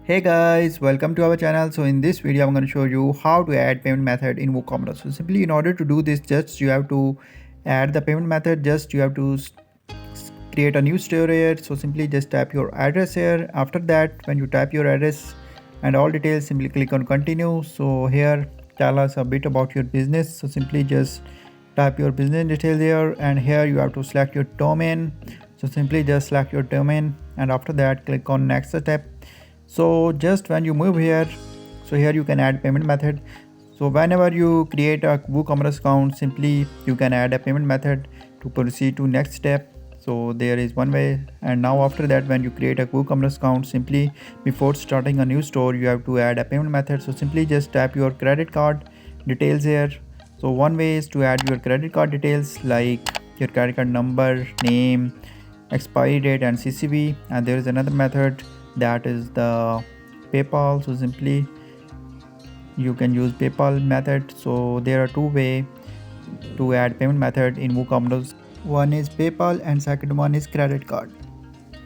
Hey guys, welcome to our channel. So in this video I'm going to show you how to add payment method in WooCommerce. So simply in order to do this, just you have to add the payment method. Just you have to create a new store here. So simply just type your address here. After that, when you type your address and all details, simply click on continue. So here tell us a bit about your business. So simply just type your business details here, and here you have to select your domain. So simply just select your domain, and after that click on next step. So just when you move here, so here you can add payment method. So whenever you create a WooCommerce account, simply you can add a payment method to proceed to next step. So there is one way. And now after that, when you create a WooCommerce account, simply before starting a new store, you have to add a payment method. So simply just tap your credit card details here. So one way is to add your credit card details like your credit card number, name, expiry date and CCV. And there is another method, that is the PayPal. So simply you can use PayPal method. So there are two ways to add payment method in WooCommerce. One is PayPal and second one is credit card.